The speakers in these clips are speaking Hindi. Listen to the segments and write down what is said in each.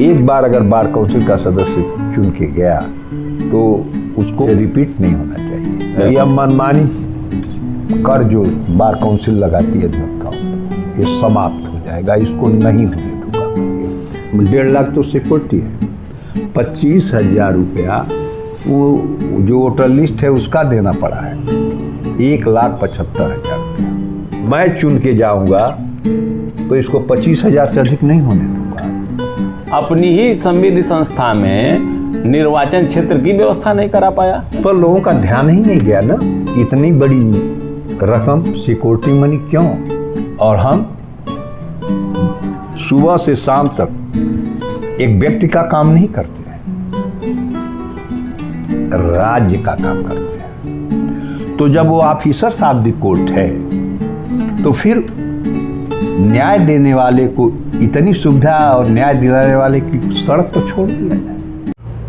एक बार अगर बार काउंसिल का सदस्य चुन के गया तो उसको रिपीट नहीं होना चाहिए। यह मनमानी कर जो बार काउंसिल लगाती है अधिवक्ताओं, ये समाप्त हो जाएगा, इसको नहीं होने दूंगा। 1.5 लाख तो सिक्योरिटी है, 25,000 रुपया वो जो वोटर लिस्ट है उसका देना पड़ा है, 1,75,000 रुपया। मैं चुन के जाऊंगा तो इसको 25,000 से अधिक नहीं होने दूंगा। अपनी ही संविधि संस्था में निर्वाचन क्षेत्र की व्यवस्था नहीं करा पाया, पर लोगों का ध्यान ही नहीं गया ना, इतनी बड़ी रकम सिक्योरिटी मनी क्यों। और हम सुबह से शाम तक एक व्यक्ति का काम नहीं करते हैं, राज्य का काम करते हैं। तो जब वो ऑफिसर ऑफ द कोर्ट है तो फिर न्याय देने वाले को इतनी सुविधा और न्याय दिलाने वाले की सड़क तो छोड़ दिया जाए।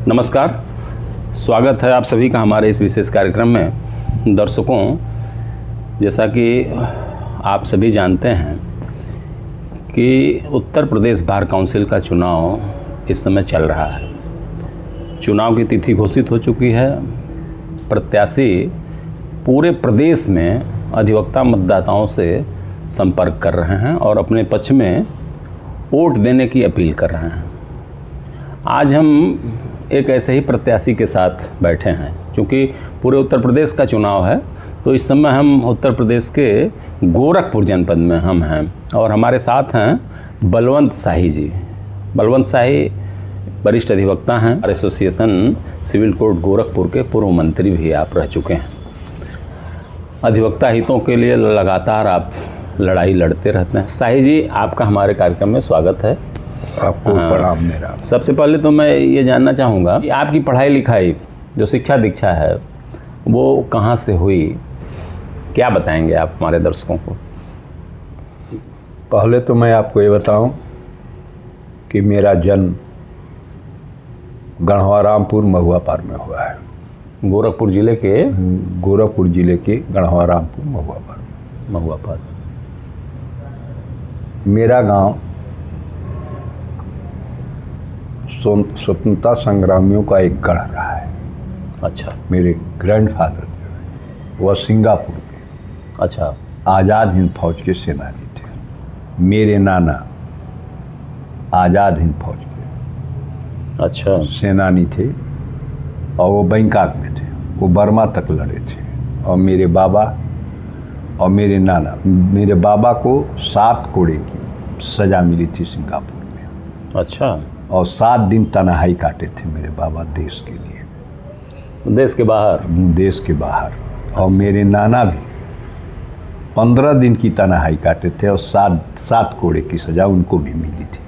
नमस्कार, स्वागत है आप सभी का हमारे इस विशेष कार्यक्रम में। दर्शकों, जैसा कि आप सभी जानते हैं कि उत्तर प्रदेश बार काउंसिल का चुनाव इस समय चल रहा है। चुनाव की तिथि घोषित हो चुकी है। प्रत्याशी पूरे प्रदेश में अधिवक्ता मतदाताओं से संपर्क कर रहे हैं और अपने पक्ष में वोट देने की अपील कर रहे हैं। आज हम एक ऐसे ही प्रत्याशी के साथ बैठे हैं। क्योंकि पूरे उत्तर प्रदेश का चुनाव है तो इस समय हम उत्तर प्रदेश के गोरखपुर जनपद में हम हैं और हमारे साथ हैं बलवंत शाही जी। बलवंत शाही वरिष्ठ अधिवक्ता हैं, एसोसिएशन सिविल कोर्ट गोरखपुर के पूर्व मंत्री भी आप रह चुके हैं। अधिवक्ता हितों के लिए लगातार आप लड़ाई लड़ते रहते हैं। शाही जी, आपका हमारे कार्यक्रम में स्वागत है। आपको प्रणाम मेरा। सबसे पहले तो मैं ये जानना चाहूँगा कि आपकी पढ़ाई लिखाई जो शिक्षा दीक्षा है वो कहाँ से हुई, क्या बताएंगे आप हमारे दर्शकों को? पहले तो मैं आपको ये बताऊं कि मेरा जन्म गढ़वा रामपुर महुआ पार में हुआ है। गोरखपुर जिले के गढ़वा रामपुर महुआ पार। मेरा गांव स्वतंत्रता संग्रामियों का एक गढ़ रहा है। अच्छा। मेरे ग्रैंडफादर जो है वह सिंगापुर के अच्छा आज़ाद हिंद फौज के सेनानी थे। मेरे नाना आज़ाद हिंद फौज के अच्छा सेनानी थे और वो बैंकॉक में थे, वो बर्मा तक लड़े थे। और मेरे बाबा और मेरे नाना, मेरे बाबा को 7 कोड़े की सज़ा मिली थी सिंगापुर में। अच्छा। और 7 दिन तन्हाई काटे थे मेरे बाबा देश के लिए, देश के बाहर। और मेरे नाना भी 15 दिन की तन्हाई काटे थे और 7 कोड़े की सज़ा उनको भी मिली थी।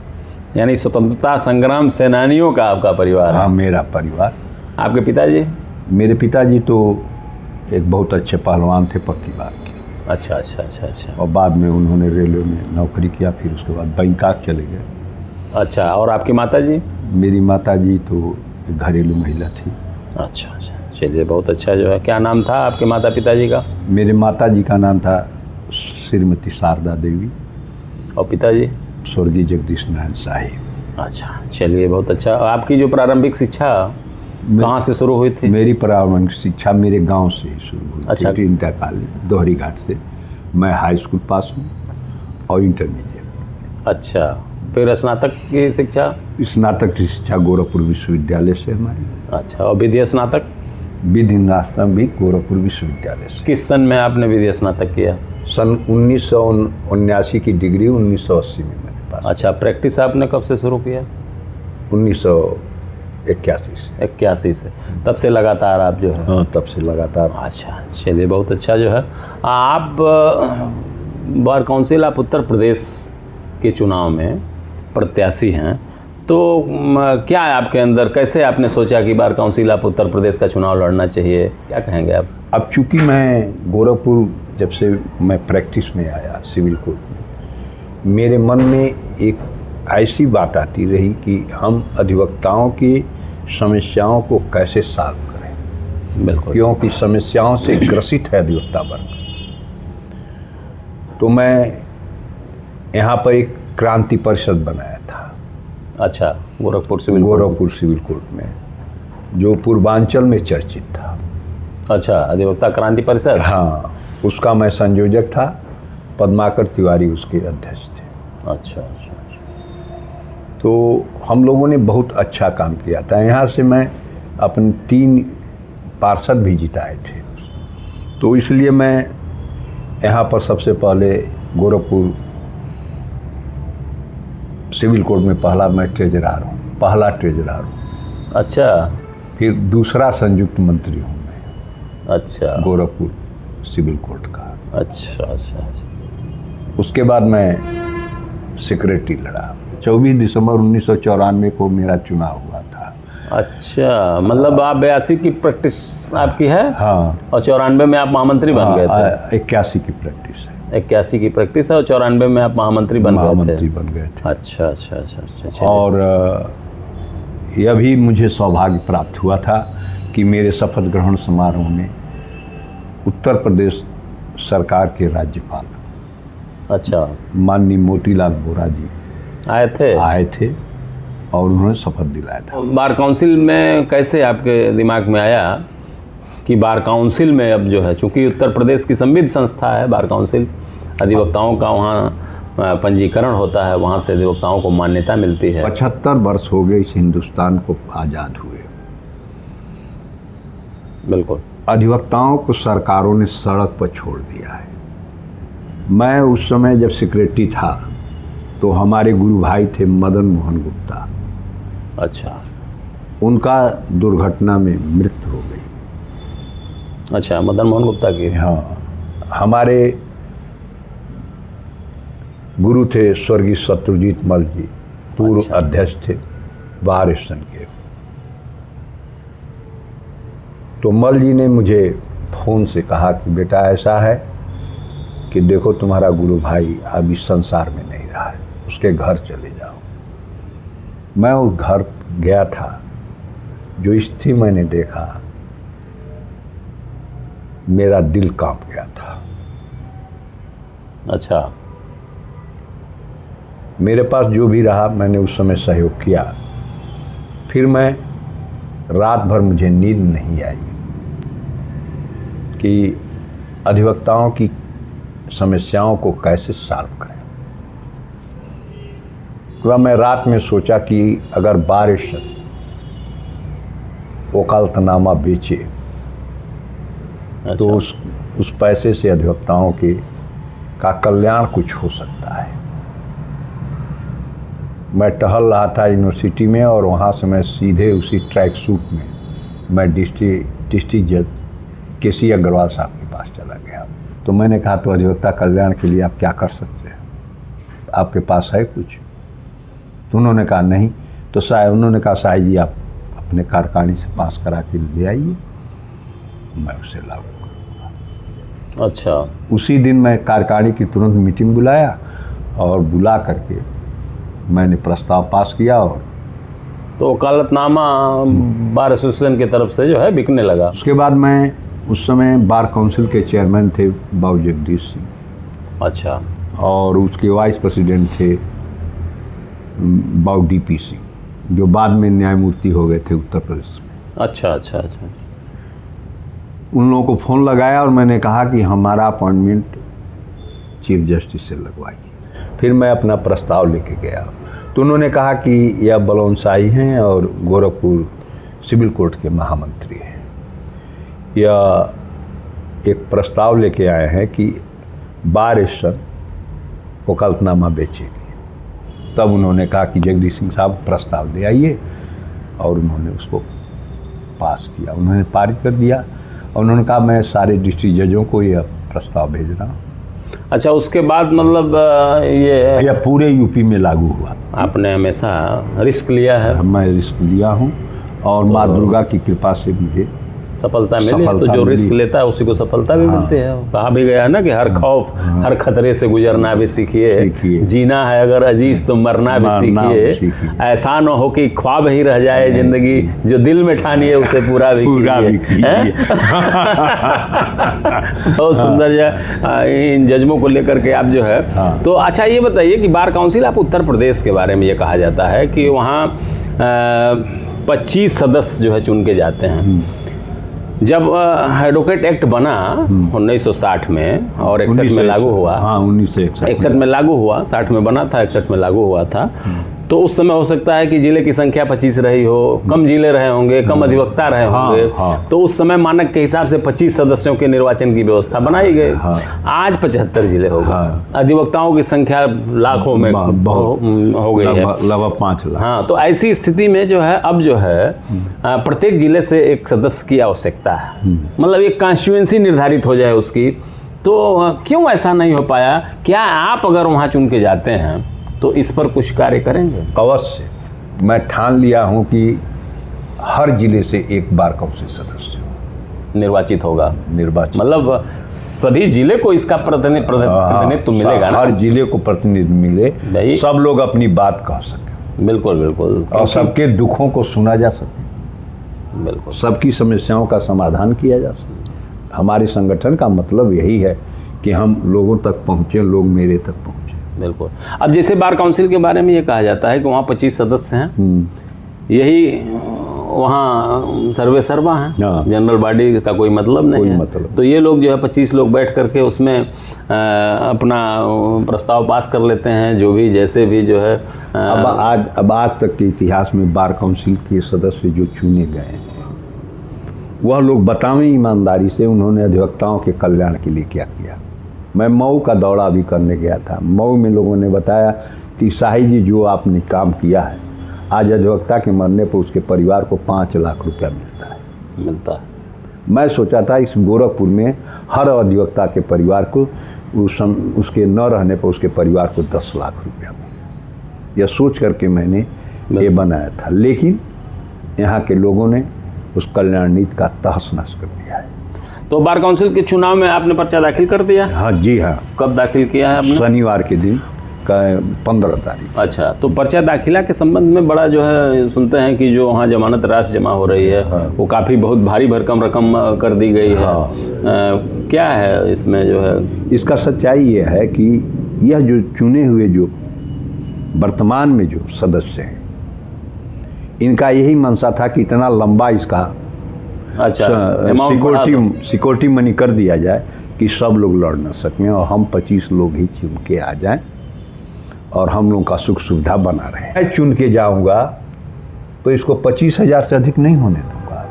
यानी स्वतंत्रता संग्राम सेनानियों का आपका परिवार? हाँ, मेरा परिवार। आपके पिताजी? मेरे पिताजी तो एक बहुत अच्छे पहलवान थे, पक्की बात की। अच्छा। और बाद में उन्होंने रेलवे में नौकरी किया, फिर उसके बाद बैंकॉक चले गए। अच्छा। और आपकी माताजी? मेरी माताजी तो एक घरेलू महिला थी। अच्छा। चलिए, बहुत अच्छा। जो है, क्या नाम था आपके माता पिताजी का? मेरे माताजी का नाम था श्रीमती शारदा देवी और पिताजी? स्वर्गीय जगदीश नारायण शाही। अच्छा, चलिए, बहुत अच्छा। आपकी जो प्रारंभिक शिक्षा कहाँ से शुरू हुई थी? मेरी प्रारंभिक शिक्षा मेरे गांव से ही शुरू हुई। अच्छा। इंटर कॉलेज दोहरी घाट से मैं हाई स्कूल पास हूँ और इंटरमीडिएट। अच्छा, फिर स्नातक की शिक्षा? स्नातक की शिक्षा गोरखपुर विश्वविद्यालय से हमारी। अच्छा। और विधि स्नातक? विधि स्नातक भी गोरखपुर विश्वविद्यालय से। किस सन में आपने विधि स्नातक किया? सन 1979 की डिग्री 1980 में मैंने पास। अच्छा। प्रैक्टिस आपने कब से शुरू किया? 1981 से। तब से लगातार आप जो है? हाँ, तब से लगातार। अच्छा, चलिए, बहुत अच्छा। जो है, आप बार काउंसिल, आप उत्तर प्रदेश के चुनाव में प्रत्याशी हैं, तो क्या है आपके अंदर, कैसे आपने सोचा कि बार काउंसिल आप उत्तर प्रदेश का चुनाव लड़ना चाहिए, क्या कहेंगे आप? अब चूँकि मैं गोरखपुर जब से मैं प्रैक्टिस में आया सिविल कोर्ट में, मेरे मन में एक ऐसी बात आती रही कि हम अधिवक्ताओं की समस्याओं को कैसे सॉल्व करें। बिल्कुल। क्योंकि समस्याओं से ग्रसित है अधिवक्ता वर्ग। तो मैं यहाँ पर एक क्रांति परिषद बनाया था अच्छा, Gorakhpur civil Gorakhpur civil court में, जो पूर्वांचल में चर्चित था। अच्छा, अधिवक्ता क्रांति परिषद। हाँ, उसका मैं संयोजक था, पद्माकर तिवारी उसके अध्यक्ष थे। अच्छा अच्छा अच्छा। तो हम लोगों ने बहुत अच्छा काम किया था। यहाँ से मैं अपने 3 पार्षद भी जिताए थे, तो इसलिए मैं यहाँ पर सबसे पहले गोरखपुर सिविल कोर्ट में पहला ट्रेजरार हूँ। अच्छा, फिर दूसरा संयुक्त मंत्री हूँ मैं अच्छा, गोरखपुर सिविल कोर्ट का। अच्छा अच्छा अच्छा। उसके बाद मैं सेक्रेटरी लड़ा। 24 दिसंबर 1994 को मेरा चुनाव हुआ था। अच्छा, मतलब आप 82 की प्रैक्टिस आपकी है? हाँ। और 94 में आप महामंत्री बन गए थे? 81 की प्रैक्टिस है। 81 की प्रैक्टिस है और 94 में आप महामंत्री बन गए थे। अच्छा अच्छा अच्छा अच्छा। और यह भी मुझे सौभाग्य प्राप्त हुआ था कि मेरे शपथ ग्रहण समारोह में उत्तर प्रदेश सरकार के राज्यपाल, अच्छा, माननीय मोतीलाल वोरा जी आए थे और उन्होंने शपथ दिलाया था। बार काउंसिल में कैसे आपके दिमाग में आया कि बार काउंसिल में अब जो है, चूंकि उत्तर प्रदेश की संविध संस्था है बार काउंसिल, अधिवक्ताओं का वहाँ पंजीकरण होता है, वहाँ से अधिवक्ताओं को मान्यता मिलती है। 75 वर्ष हो गए इस हिंदुस्तान को आज़ाद हुए। बिल्कुल। अधिवक्ताओं को सरकारों ने सड़क पर छोड़ दिया है। मैं उस समय जब सेक्रेटरी था तो हमारे गुरु भाई थे मदन मोहन गुप्ता। अच्छा, उनका दुर्घटना में मृत्यु हो गई। अच्छा, मदन मोहन गुप्ता की। हाँ, हमारे गुरु थे स्वर्गीय शत्रुजीत मल जी, पूर्व अच्छा। अध्यक्ष थे बार स्टेशन के। तो मल जी ने मुझे फ़ोन से कहा कि बेटा ऐसा है कि देखो तुम्हारा गुरु भाई अब इस संसार में नहीं रहा है, उसके घर चले जाओ। मैं उस घर गया था, जो स्थिति मैंने देखा मेरा दिल कांप गया था। अच्छा, मेरे पास जो भी रहा मैंने उस समय सहयोग किया। फिर मैं रात भर मुझे नींद नहीं आई कि अधिवक्ताओं की समस्याओं को कैसे सॉल्व करें। तो मैं रात में सोचा कि अगर बारिश वकालतनामा बेचे अच्छा। तो उस पैसे से अधिवक्ताओं का कल्याण कुछ हो सकता है। मैं टहल रहा था यूनिवर्सिटी में और वहाँ से मैं सीधे उसी ट्रैक सूट में मैं डिस्ट्रिक्ट जज केसी अग्रवाल साहब के पास चला गया। तो मैंने कहा तो अधिवक्ता कल्याण के लिए आप क्या कर सकते हैं, आपके पास है कुछ? तो उन्होंने कहा नहीं। तो उन्होंने कहा साहिब जी आप अपने कार्यकारिणी से पास करा के ले आइए, मैं उसे लागू करूँगा। अच्छा, उसी दिन मैं कार्यकारिणी की तुरंत मीटिंग बुलाया और बुला करके मैंने प्रस्ताव पास किया। और तो वकालतनामा बार एसोसिएशन की तरफ से जो है बिकने लगा। उसके बाद मैं उस समय बार काउंसिल के चेयरमैन थे बाबू जगदीश सिंह। अच्छा, और उसके वाइस प्रेसिडेंट थे बाबू डीपी सिंह, जो बाद में न्यायमूर्ति हो गए थे उत्तर प्रदेश में। अच्छा अच्छा अच्छा। उन लोगों को फ़ोन लगाया और मैंने कहा कि हमारा अपॉइंटमेंट चीफ जस्टिस से लगवाइए। फिर मैं अपना प्रस्ताव लेके गया तो उन्होंने कहा कि यह बलौन शाही हैं और गोरखपुर सिविल कोर्ट के महामंत्री हैं, यह एक प्रस्ताव लेके आए हैं कि बार स्टेशन वकालतनामा बेचेगी। तब उन्होंने कहा कि जगदीश सिंह साहब प्रस्ताव ले आइए, और उन्होंने उसको पास किया, उन्होंने पारित कर दिया। और उन्होंने कहा मैं सारे डिस्ट्रिक्ट जजों को यह प्रस्ताव भेज रहा हूँ। अच्छा, उसके बाद मतलब यह पूरे यूपी में लागू हुआ। आपने हमेशा रिस्क लिया है? मैं रिस्क लिया हूँ और माँ दुर्गा की कृपा से मुझे सफलता मिली, तो सफलता जो रिस्क मिली। लेता है उसी को सफलता भी मिलती है। कहा भी गया है ना कि हर खौफ हर खतरे से गुजरना भी सीखिए, सीखिए। जीना है अगर अजीज तो मरना भी मरना भी सीखिए, सीखिए। ऐसा न हो कि ख्वाब ही रह जाए जिंदगी, जो दिल में ठानी है उसे पूरा भी कीजिए। हैं? बहुत सुंदर है इन जज्बों को लेकर के आप जो है। हाँ। तो अच्छा ये बताइए कि बार काउंसिल, आप उत्तर प्रदेश के बारे में ये कहा जाता है कि वहाँ 25 सदस्य जो है चुन के जाते हैं। जब एडवोकेट एक्ट बना 1960 में और 61 में लागू हुआ, हाँ 1961 में लागू हुआ, 60 में बना था, 61 में लागू हुआ था, तो उस समय हो सकता है कि जिले की संख्या 25 रही हो, कम जिले रहे होंगे, कम अधिवक्ता रहे होंगे, हाँ। तो उस समय मानक के हिसाब से 25 सदस्यों के निर्वाचन की व्यवस्था बनाई गई। हाँ। आज 75 जिले हो गए। हाँ। अधिवक्ताओं की संख्या लाखों में हो गई है, लगभग 5 लाख। हाँ। तो ऐसी स्थिति में जो है अब जो है प्रत्येक जिले से एक सदस्य की आवश्यकता है, मतलब एक कॉन्स्टिट्यूएंसी निर्धारित हो जाए उसकी। तो क्यों ऐसा नहीं हो पाया? क्या आप अगर वहाँ चुन के जाते हैं तो इस पर कुछ कार्य करेंगे? अवश्य, मैं ठान लिया हूँ कि हर जिले से एक बार काउंसिल सदस्य निर्वाचित होगा, निर्वाचित, मतलब सभी जिले को इसका प्रतिनिधित्व मिलेगा ना? हर जिले को प्रतिनिधित्व मिले, भाई। सब लोग अपनी बात कह सकें, बिल्कुल बिल्कुल, और सबके दुखों को सुना जा सके, बिल्कुल सबकी समस्याओं का समाधान किया जा सके। हमारे संगठन का मतलब यही है कि हम लोगों तक पहुँचे, लोग मेरे तक पहुँचे। बिल्कुल। अब जैसे बार काउंसिल के बारे में ये कहा जाता है कि वहाँ 25 सदस्य हैं, यही वहाँ सर्वे सर्वा हैं, हाँ। जनरल बॉडी का कोई मतलब नहीं है। मतलब। तो ये लोग जो है 25 लोग बैठ करके उसमें अपना प्रस्ताव पास कर लेते हैं, जो भी जैसे भी जो है। अब आज तक के इतिहास में बार काउंसिल के सदस्य जो चुने गए हैं, वह लोग बतावें ईमानदारी से उन्होंने अधिवक्ताओं के कल्याण के लिए क्या किया। मैं मऊ का दौरा भी करने गया था। मऊ में लोगों ने बताया कि शाही जी जो आपने काम किया है, आज अधिवक्ता के मरने पर उसके परिवार को 5 लाख रुपया मिलता है। मैं सोचा था इस गोरखपुर में हर अधिवक्ता के परिवार को उसके न रहने पर उसके परिवार को 10 लाख रुपया मिले। यह सोच करके मैंने ये बनाया था, लेकिन यहाँ के लोगों ने उस कल्याण नीति का तहस नहस कर दिया है। तो बार काउंसिल के चुनाव में आपने पर्चा दाखिल कर दिया? हाँ जी हाँ। कब दाखिल किया है आपने? शनिवार के दिन का 15 तारीख। अच्छा, तो पर्चा दाखिला के संबंध में बड़ा जो है सुनते हैं कि जो वहाँ जमानत राशि जमा हो रही है, हाँ। वो काफ़ी बहुत भारी भरकम रकम कर दी गई है। हाँ। क्या है इसमें जो है? इसका सच्चाई ये है कि यह जो चुने हुए जो वर्तमान में जो सदस्य हैं, इनका यही मंशा था कि इतना लंबा इसका अच्छा सिक्योरिटी मनी कर दिया जाए कि सब लोग लड़ न सकें और हम 25 लोग ही चुन के आ जाएं और हम लोग का सुख सुविधा बना रहे। मैं चुन के जाऊंगा तो इसको 25,000 से अधिक नहीं होने दूंगा,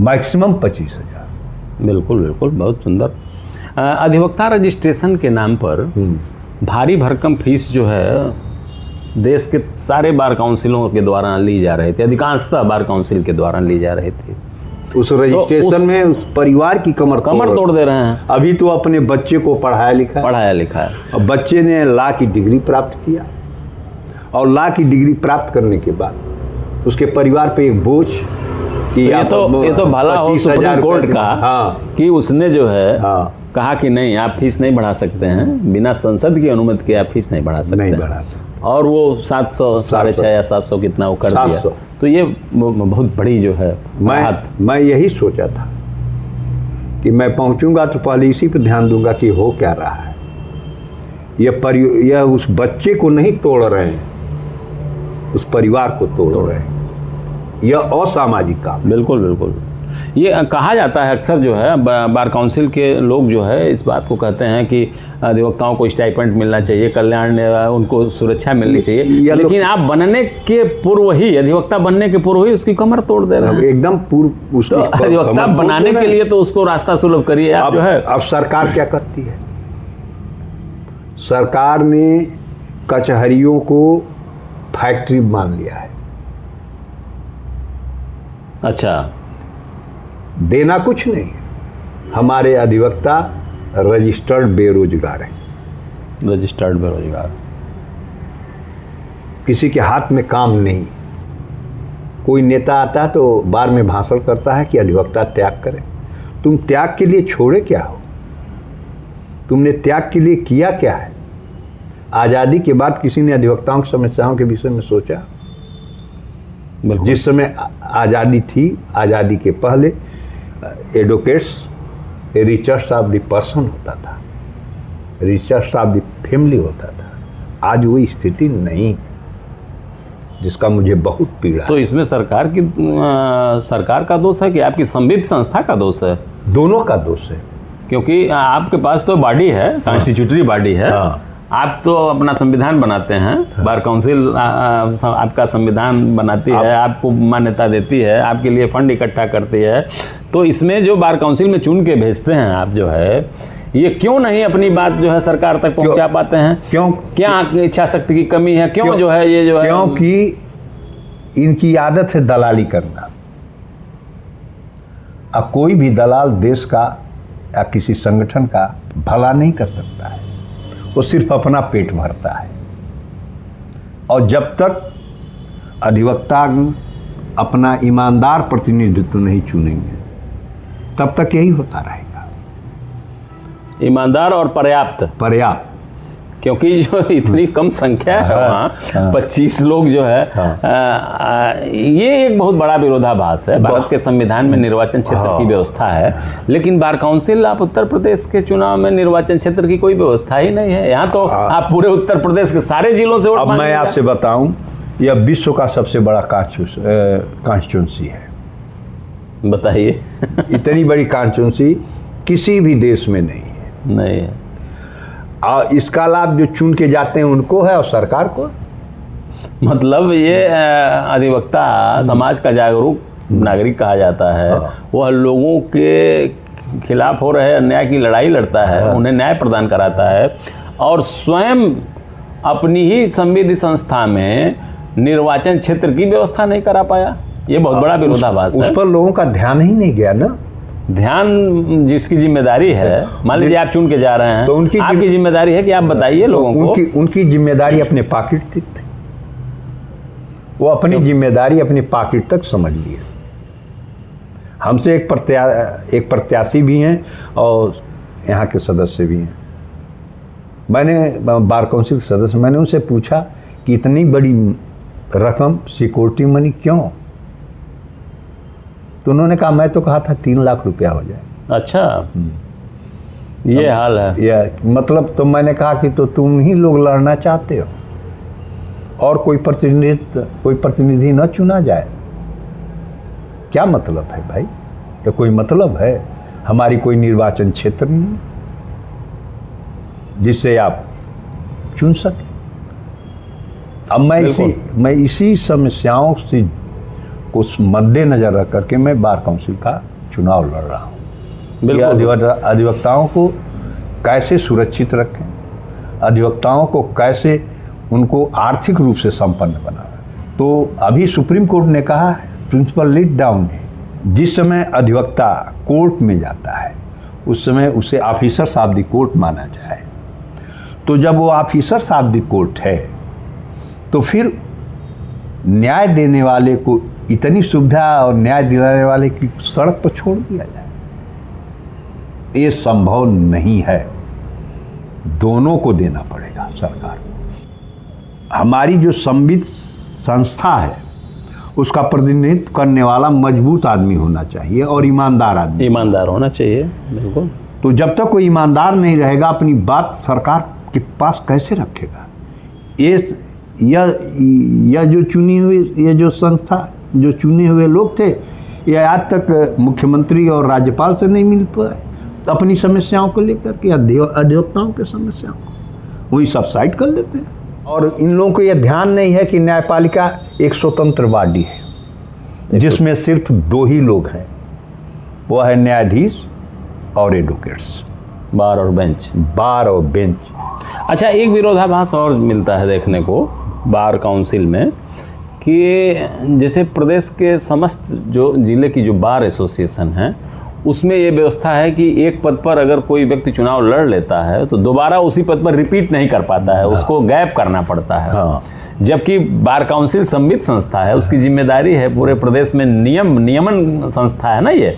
मैक्सिमम 25,000। बिल्कुल बिल्कुल, बहुत सुंदर। अधिवक्ता रजिस्ट्रेशन के नाम पर भारी भरकम फीस जो है देश के सारे बार काउंसिलों के द्वारा ली जा रही थी, अधिकांशतः बार काउंसिल के द्वारा ली जा रही थी। उस रजिस्ट्रेशन में उस परिवार की कमर तोड़ दे रहे हैं। अभी तो अपने बच्चे को पढ़ाया लिखा है, और बच्चे ने लॉ की डिग्री प्राप्त किया, और लॉ की डिग्री प्राप्त करने के बाद उसके परिवार पे एक बोझ कि ये तो भला हो सुप्रीम कोर्ट का। हाँ। कि उसने जो है कहा कि नहीं, आप फीस नहीं बढ़ा सकते हैं, बिना संसद की अनुमति के आप फीस नहीं बढ़ा सकते। और वो 700 650 या 700 कितना वो कर दिया। तो ये बहुत बड़ी जो है मैं यही सोचा था कि मैं पहुंचूंगा तो पहले इसी पर ध्यान दूंगा कि हो क्या रहा है। यह उस बच्चे को नहीं तोड़ रहे हैं, उस परिवार को तोड़ रहे हैं। यह असामाजिक काम। बिल्कुल बिल्कुल। ये कहा जाता है अक्सर जो है, बार काउंसिल के लोग जो है इस बात को कहते हैं कि अधिवक्ताओं को स्टाइपेंड मिलना चाहिए, कल्याण उनको सुरक्षा मिलनी चाहिए, लेकिन आप बनने के पूर्व ही, अधिवक्ता बनने के पूर्व ही उसकी कमर तोड़ दे रहे हैं। एकदम पूर्व उसकी अधिवक्ता बनाने के लिए तो उसको रास्ता सुलभ करिए आप जो है। अब सरकार क्या करती है? सरकार ने कचहरियों को फैक्ट्री मान लिया है। अच्छा, देना कुछ नहीं, हमारे अधिवक्ता रजिस्टर्ड बेरोजगार हैं। रजिस्टर्ड बेरोजगार, किसी के हाथ में काम नहीं, कोई नेता आता है तो बार में भाषण करता है कि अधिवक्ता त्याग करें। तुम त्याग के लिए छोड़े क्या हो? तुमने त्याग के लिए किया क्या है? आज़ादी के बाद किसी ने अधिवक्ताओं की समस्याओं के विषय में सोचा? जिस समय आज़ादी थी, आज़ादी के पहले एडवोकेट्स रिचर्स ऑफ द पर्सन होता था, रिचर्स ऑफ द फैमिली होता था। आज वही स्थिति नहीं, जिसका मुझे बहुत पीड़ा। तो इसमें सरकार का दोष है कि आपकी संविध संस्था का दोष है? दोनों का दोष है, क्योंकि आपके पास तो बॉडी है, कॉन्स्टिट्यूटरी बॉडी है। आप तो अपना संविधान बनाते हैं, बार काउंसिल आपका संविधान बनाती है, आपको मान्यता देती है, आपके लिए फंड इकट्ठा करती है। तो इसमें जो बार काउंसिल में चुन के भेजते हैं आप, जो है ये क्यों नहीं अपनी बात जो है सरकार तक पहुंचा पाते हैं? क्यों? क्या इच्छा शक्ति की कमी है? क्यों जो है ये जो है? क्योंकि इनकी आदत है दलाली करना। अब कोई भी दलाल देश का या किसी संगठन का भला नहीं कर सकता है, वो सिर्फ अपना पेट भरता है। और जब तक अधिवक्ता अपना ईमानदार प्रतिनिधित्व नहीं चुनेंगे, तब तक यही होता रहेगा। ईमानदार और पर्याप्त, क्योंकि जो इतनी कम संख्या है वहाँ 25 लोग जो है, ये एक बहुत बड़ा विरोधाभास है। भारत के संविधान में निर्वाचन क्षेत्र की व्यवस्था है, लेकिन बार काउंसिल आप उत्तर प्रदेश के चुनाव में निर्वाचन क्षेत्र की कोई व्यवस्था ही नहीं है। यहाँ तो आप पूरे उत्तर प्रदेश के सारे जिलों से वोट मांगेंगे। अब मैं आपसे बताऊं, यह विश्व का सबसे बड़ा कॉन्स्टिट्यूंसी है। बताइए। इतनी बड़ी कॉन्स्टिट्यूंसी किसी भी देश में नहीं है। और इसका लाभ जो चुन के जाते हैं उनको है और सरकार को। मतलब ये अधिवक्ता समाज का जागरूक नागरिक कहा जाता है। वह लोगों के खिलाफ हो रहे अन्याय की लड़ाई लड़ता है, उन्हें न्याय प्रदान कराता है, और स्वयं अपनी ही संविधि संस्था में निर्वाचन क्षेत्र की व्यवस्था नहीं करा पाया। ये बहुत बड़ा विरोधाभास है। उस पर लोगों का ध्यान ही नहीं गया ना। ध्यान जिसकी जिम्मेदारी है, मान लीजिए आप चुन के जा रहे हैं, तो आपकी जिम्मेदारी है कि आप बताइए लोगों को। उनकी जिम्मेदारी अपने पॉकेट तक थी, वो अपनी जिम्मेदारी अपने पॉकेट तक समझ लिए। हमसे एक प्रत्याशी भी हैं और यहाँ के सदस्य भी हैं। मैंने बार काउंसिल सदस्य, मैंने उनसे पूछा कि इतनी बड़ी रकम सिक्योरिटी मनी क्यों? तो उन्होंने कहा, मैं तो कहा था 3 लाख रुपया हो जाए। अच्छा, ये हाल है। ये मतलब, तो मैंने कहा कि तो तुम ही लोग लड़ना चाहते हो और कोई प्रतिनिधि न चुना जाए, क्या मतलब है भाई? या कोई मतलब है? हमारी कोई निर्वाचन क्षेत्र नहीं जिससे आप चुन सके। अब मैं इसी समस्याओं से को मद्देनजर रख करके मैं बार काउंसिल का चुनाव लड़ रहा हूँ। अधिवक्ताओं को कैसे सुरक्षित रखें, अधिवक्ताओं को कैसे उनको आर्थिक रूप से संपन्न बनाना। तो अभी सुप्रीम कोर्ट ने कहा है, प्रिंसिपल लीड डाउन है, जिस समय अधिवक्ता कोर्ट में जाता है उस समय उसे ऑफिसर्स ऑफ द कोर्ट माना जाए। तो जब वो ऑफिसर्स ऑफ द कोर्ट है तो फिर न्याय देने वाले को इतनी सुविधा और न्याय दिलाने वाले की सड़क पर छोड़ दिया जाए, ये संभव नहीं है। दोनों को देना पड़ेगा सरकार को। हमारी जो संविध संस्था है उसका प्रतिनिधित्व करने वाला मजबूत आदमी होना चाहिए और ईमानदार आदमी, ईमानदार होना चाहिए। बिल्कुल। तो जब तक कोई ईमानदार नहीं रहेगा, अपनी बात सरकार के पास कैसे रखेगा? यह जो चुनी हुई, ये जो संस्था, जो चुने हुए लोग थे, ये आज तक मुख्यमंत्री और राज्यपाल से नहीं मिल पाए अपनी समस्याओं को लेकर के, अधिवक्ताओं की समस्याओं को वही सब साइड कर लेते हैं। और इन लोगों को यह ध्यान नहीं है कि न्यायपालिका एक स्वतंत्र बॉडी है जिसमें सिर्फ 2 ही लोग हैं, वह है न्यायाधीश और एडवोकेट्स, बार और बेंच। अच्छा, एक विरोधाभास और मिलता है देखने को बार काउंसिल में कि जैसे प्रदेश के समस्त जो जिले की जो बार एसोसिएशन है उसमें ये व्यवस्था है कि एक पद पर अगर कोई व्यक्ति चुनाव लड़ लेता है तो दोबारा उसी पद पर रिपीट नहीं कर पाता है, उसको गैप करना पड़ता है। जबकि बार काउंसिल संवित संस्था है, उसकी जिम्मेदारी है पूरे प्रदेश में नियमन संस्था है ना ये,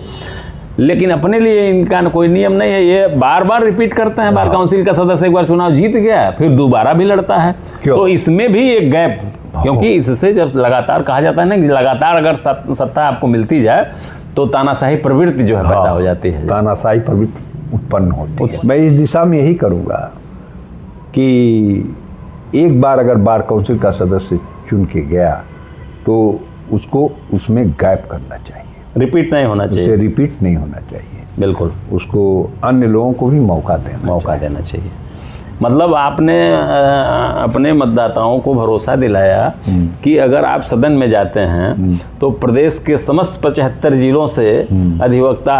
लेकिन अपने लिए इनका कोई नियम नहीं है। ये बार बार रिपीट करते हैं। बार काउंसिल का सदस्य एक बार चुनाव जीत गया फिर दोबारा भी लड़ता है, तो इसमें भी एक गैप, क्योंकि इससे जब लगातार कहा जाता है ना कि लगातार अगर सत्ता आपको मिलती जाए तो तानाशाही प्रवृत्ति जो है पैदा हो जाती है, तानाशाही प्रवृत्ति उत्पन्न होती है। मैं इस दिशा में यही करूँगा कि एक बार अगर बार काउंसिल का सदस्य चुन के गया तो उसको उसमें गैप करना चाहिए, रिपीट नहीं होना चाहिए, रिपीट नहीं होना चाहिए। बिल्कुल, उसको अन्य लोगों को भी मौका देना चाहिए। मतलब आपने अपने मतदाताओं को भरोसा दिलाया कि अगर आप सदन में जाते हैं तो प्रदेश के समस्त 75 जिलों से अधिवक्ता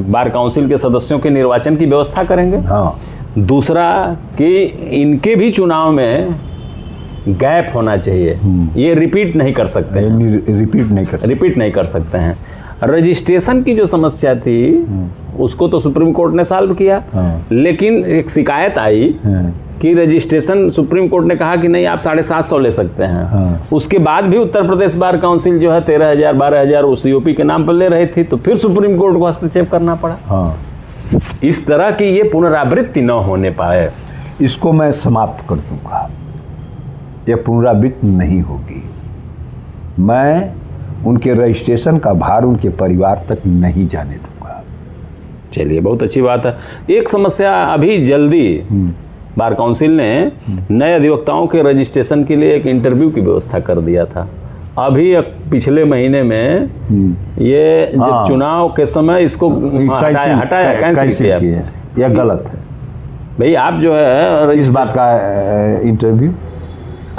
बार काउंसिल के सदस्यों के निर्वाचन की व्यवस्था करेंगे। हाँ। दूसरा कि इनके भी चुनाव में गैप होना चाहिए, ये रिपीट नहीं कर सकते हैं, रिपीट नहीं कर सकते हैं। रजिस्ट्रेशन की जो समस्या थी उसको तो सुप्रीम कोर्ट ने सॉल्व किया, लेकिन एक शिकायत आई कि रजिस्ट्रेशन सुप्रीम कोर्ट ने कहा कि नहीं आप 750 ले सकते हैं। उसके बाद भी उत्तर प्रदेश बार काउंसिल जो है 13,000 12,000 उस यूपी के नाम पर ले रही थी, तो फिर सुप्रीम कोर्ट को हस्तक्षेप करना पड़ा। इस तरह की ये पुनरावृत्ति न होने पाए, इसको मैं समाप्त कर दूंगा। यह पुनरावृत्ति नहीं होगी। मैं उनके रजिस्ट्रेशन का भार उनके परिवार तक नहीं जाने दूंगा। चलिए, बहुत अच्छी बात है। एक समस्या अभी जल्दी बार काउंसिल ने नए अधिवक्ताओं के रजिस्ट्रेशन के लिए एक इंटरव्यू की व्यवस्था कर दिया था। अभी पिछले महीने में ये जब चुनाव के समय इसको हटाया कैंसिल किया। यह गलत है भाई। आप जो है इस बात का इंटरव्यू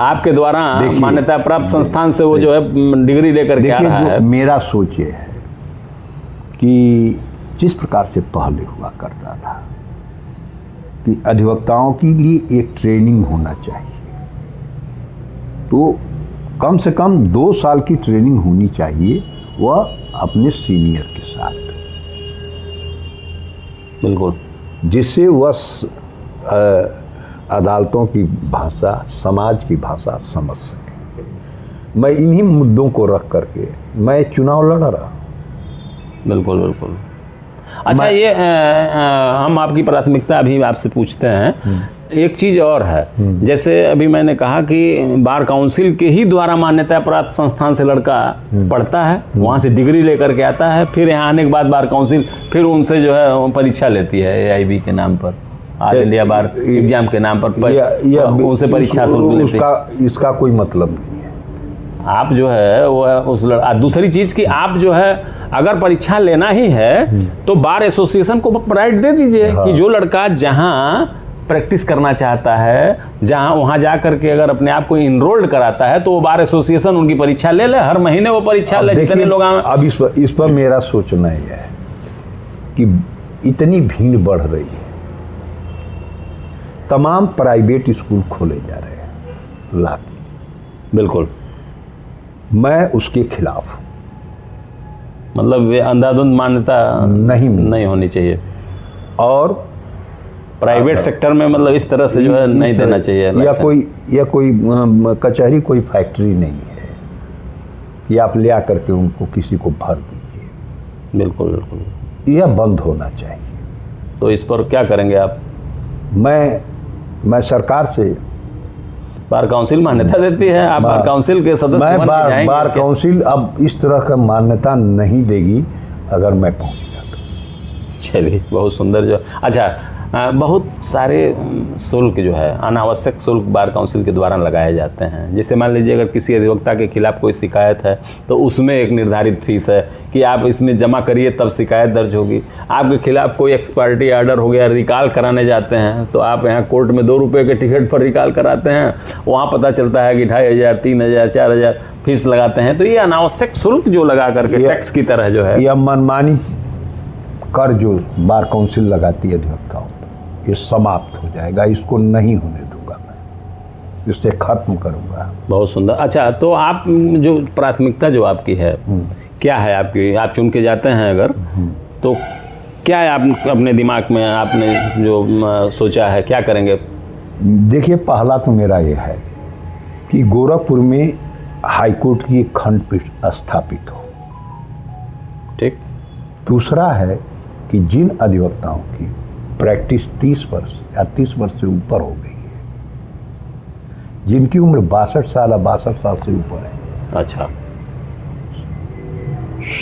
आपके द्वारा मान्यता प्राप्त संस्थान से वो जो है डिग्री लेकर के आ रहा है। मेरा सोच ये है कि जिस प्रकार से पहले हुआ करता था कि अधिवक्ताओं के लिए एक ट्रेनिंग होना चाहिए, तो कम से कम 2 साल की ट्रेनिंग होनी चाहिए, वह अपने सीनियर के साथ। बिल्कुल, जिससे वह अदालतों की भाषा, समाज की भाषा समझ सके। मैं इन्हीं मुद्दों को रख करके मैं चुनाव लड़ रहा हूँ। बिल्कुल बिल्कुल। अच्छा, ये हम आपकी प्राथमिकता अभी आपसे पूछते हैं। एक चीज़ और है, जैसे अभी मैंने कहा कि बार काउंसिल के ही द्वारा मान्यता प्राप्त संस्थान से लड़का पढ़ता है, वहाँ से डिग्री लेकर के आता है, फिर यहाँ आने के बाद बार काउंसिल फिर उनसे जो है परीक्षा लेती है AIB के नाम पर, ऑल इंडिया बार एग्जाम के नाम पर उनसे परीक्षा शुल्क लेती है। इसका कोई मतलब नहीं है। आप जो है वो उस दूसरी चीज़ कि आप जो है अगर परीक्षा लेना ही है तो बार एसोसिएशन को राइट दे दीजिए कि जो लड़का जहाँ प्रैक्टिस करना चाहता है, जहाँ वहाँ जा करके अगर अपने आप को इनरोल्ड कराता है तो वो बार एसोसिएशन उनकी परीक्षा ले ले, हर महीने वो परीक्षा ले। जितने लोग अब इस पर मेरा सोचना यह है कि इतनी भीड़ बढ़ रही है, तमाम प्राइवेट स्कूल खोले जा रहे हैं लाख। बिल्कुल, मैं उसके खिलाफ हूँ। मतलब वे अंधाधुंध मान्यता नहीं होनी चाहिए, और प्राइवेट सेक्टर में मतलब इस तरह से जो है नहीं देना चाहिए। या कोई कचहरी, कोई फैक्ट्री नहीं है कि आप ले आकर के उनको किसी को भर दीजिए। बिल्कुल बिल्कुल, यह बंद होना चाहिए। तो इस पर क्या करेंगे आप? मैं सरकार से, बार काउंसिल मान्यता देती है, आप बार काउंसिल के सदस्य बन के जाएंगे। बार काउंसिल अब इस तरह का मान्यता नहीं देगी अगर मैं पहुंच जाता। चलिए, बहुत सुंदर। जो अच्छा, बहुत सारे शुल्क जो है अनावश्यक शुल्क बार काउंसिल के द्वारा लगाए जाते हैं। जैसे मान लीजिए अगर किसी अधिवक्ता के खिलाफ कोई शिकायत है तो उसमें एक निर्धारित फीस है कि आप इसमें जमा करिए तब शिकायत दर्ज होगी। आपके खिलाफ कोई एक्सपायरी आर्डर हो गया, रिकॉल कराने जाते हैं तो आप यहाँ कोर्ट में 2 रुपये के टिकट पर रिकॉल कराते हैं, वहाँ पता चलता है कि 2,500, 3,000, 4,000 फीस लगाते हैं। तो ये अनावश्यक शुल्क जो लगा करके टैक्स की तरह जो है, यह मनमानी कर जो बार काउंसिल लगाती है अधिवक्ताओं, ये समाप्त हो जाएगा। इसको नहीं होने दूंगा, मैं इससे खत्म करूंगा। बहुत सुंदर। अच्छा, तो आप जो प्राथमिकता जो आपकी है क्या है आपकी? आप चुन के जाते हैं अगर, तो क्या है आप अपने दिमाग में आपने जो सोचा है, क्या करेंगे? देखिए, पहला तो मेरा ये है कि गोरखपुर में हाईकोर्ट की एक खंडपीठ स्थापित हो। ठीक। दूसरा है कि जिन अधिवक्ताओं की प्रैक्टिस 30 वर्ष या 30 वर्ष से ऊपर हो गई है, जिनकी उम्र 62 साल या 62 साल से ऊपर है, अच्छा,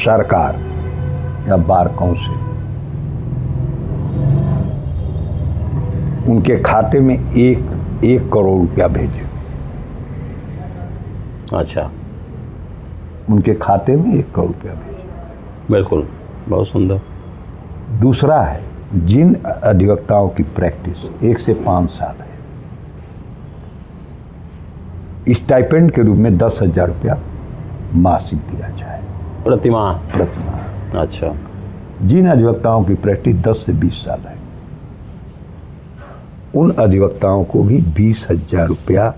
सरकार या बार काउंसिल उनके खाते में 1 करोड़ रुपया भेजे। अच्छा, उनके खाते में 1 करोड़ रुपया भेजे। बिल्कुल, बहुत सुंदर। दूसरा है जिन अधिवक्ताओं की प्रैक्टिस 1 से 5 साल है, स्टाइपेंड के रूप में 10,000 रुपया मासिक दिया जाए प्रतिमाह। अच्छा, जिन अधिवक्ताओं की प्रैक्टिस 10 से 20 साल है, उन अधिवक्ताओं को भी 20,000 रुपया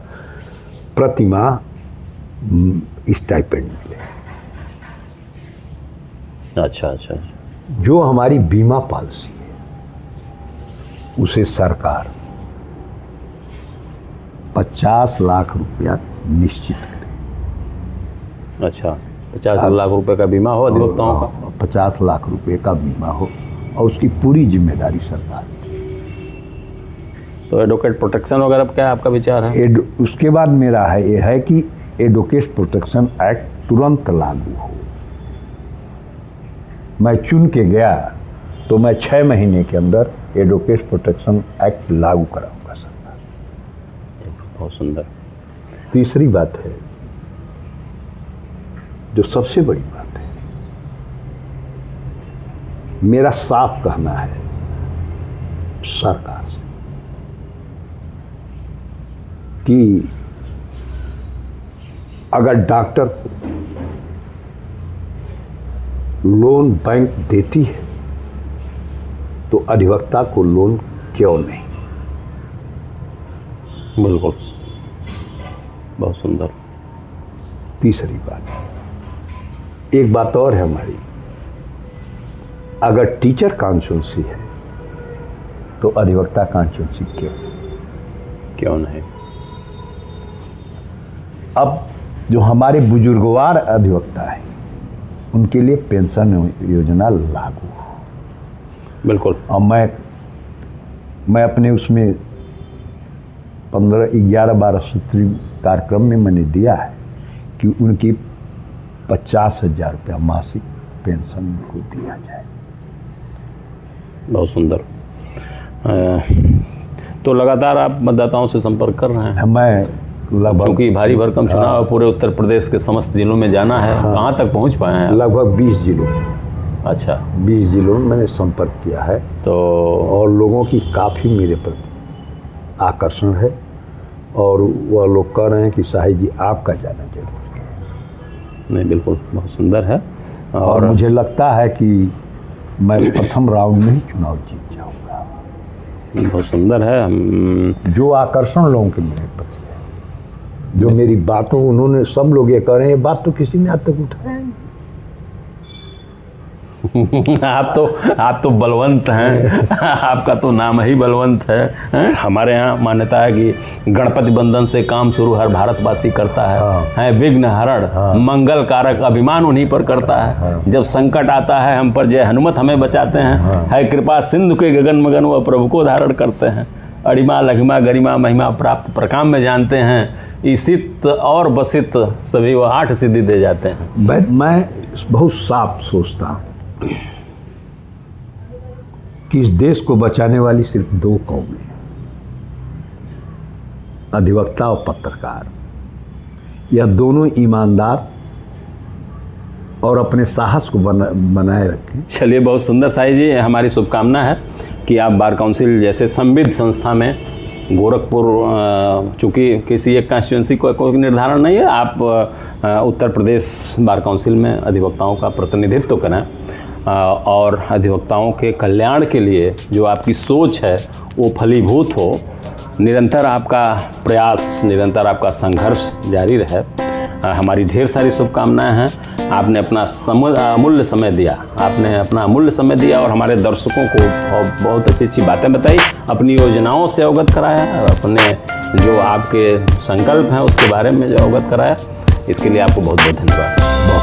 प्रतिमाह स्टाइपेंड मिले। अच्छा अच्छा। जो हमारी बीमा पॉलिसी है उसे सरकार 50 लाख रुपया निश्चित करे। अच्छा, 50 लाख रुपए का बीमा हो अधिवक्ताओं का? 50 लाख रुपए का बीमा हो और उसकी पूरी जिम्मेदारी सरकार की। तो एडवोकेट प्रोटेक्शन वगैरह क्या है आपका विचार है? उसके बाद मेरा ये है कि एडवोकेट प्रोटेक्शन एक्ट तुरंत लागू हो। मैं चुन के गया तो मैं 6 महीने के अंदर एडवोकेट प्रोटेक्शन एक्ट लागू कराऊंगा सरकार। बहुत सुंदर। तीसरी बात है, जो सबसे बड़ी बात है, मेरा साफ कहना है सरकार से कि अगर डॉक्टर को लोन बैंक देती है तो अधिवक्ता को लोन क्यों नहीं? बिल्कुल, बहुत सुंदर। तीसरी बात, एक बात और है हमारी, अगर टीचर कॉन्स्टिट्यूंसी है तो अधिवक्ता कॉन्स्टिट्यूंसी क्यों नहीं? अब जो हमारे बुजुर्गवार अधिवक्ता है उनके लिए पेंशन योजना लागू हो। बिल्कुल। और मैं अपने उसमें 15-11-12 सूत्री कार्यक्रम में मैंने दिया है कि उनकी 50,000 रुपया मासिक पेंशन को दिया जाए। बहुत सुंदर। तो लगातार आप मतदाताओं से संपर्क कर रहे हैं? मैं लगभग, क्योंकि भारी भरकम चुनाव पूरे उत्तर प्रदेश के समस्त जिलों में जाना है, कहाँ तक पहुँच पाए हैं? लगभग 20 जिलों। अच्छा, 20 जिलों में मैंने संपर्क किया है। तो और लोगों की काफ़ी मेरे प्रति आकर्षण है और वह लोग कह रहे हैं कि शाही जी आपका जाना जरूरी है। नहीं, बिल्कुल, बहुत सुंदर है। और मुझे लगता है कि मैं प्रथम राउंड में ही चुनाव जीत जाऊंगा। बहुत सुंदर है। जो आकर्षण लोगों के मेरे प्रति है, जो मेरी बातों, उन्होंने सब लोग ये कह रहे हैं, ये बात तो किसी ने आज तक उठाया नहीं। आप तो बलवंत हैं। आपका तो नाम ही बलवंत है। हमारे यहाँ मान्यता है कि गणपति बंधन से काम शुरू हर भारतवासी करता है विघ्न हरण, मंगल कारक, अभिमान उन्हीं पर करता है। जब संकट आता है हम पर जय हनुमत हमें बचाते हैं। है कृपा सिंधु के गगन मगन वह प्रभु को धारण करते हैं। अड़िमा लघिमा गरिमा महिमा प्राप्त प्रकाम में जानते हैं। ईसित और बसित सभी वो 8 सिद्धि दे जाते हैं। मैं बहुत साफ सोचता हूँ कि इस देश को बचाने वाली सिर्फ 2 कौमें, अधिवक्ता और पत्रकार। यह दोनों ईमानदार और अपने साहस को बनाए रखें। चलिए, बहुत सुंदर साई जी, हमारी शुभकामना है कि आप बार काउंसिल जैसे संविध संस्था में गोरखपुर, चूँकि किसी एक कॉन्स्टिट्यूंसी को कोई निर्धारण नहीं है, आप उत्तर प्रदेश बार काउंसिल में अधिवक्ताओं का प्रतिनिधित्व करें और अधिवक्ताओं के कल्याण के लिए जो आपकी सोच है वो फलीभूत हो। निरंतर आपका प्रयास, निरंतर आपका संघर्ष जारी रहे। हमारी ढेर सारी शुभकामनाएं हैं। आपने अपना अमूल्य समय दिया और हमारे दर्शकों को बहुत अच्छी अच्छी बातें बताई, अपनी योजनाओं से अवगत कराया, अपने जो आपके संकल्प हैं उसके बारे में जो अवगत कराया, इसके लिए आपको बहुत बहुत धन्यवाद।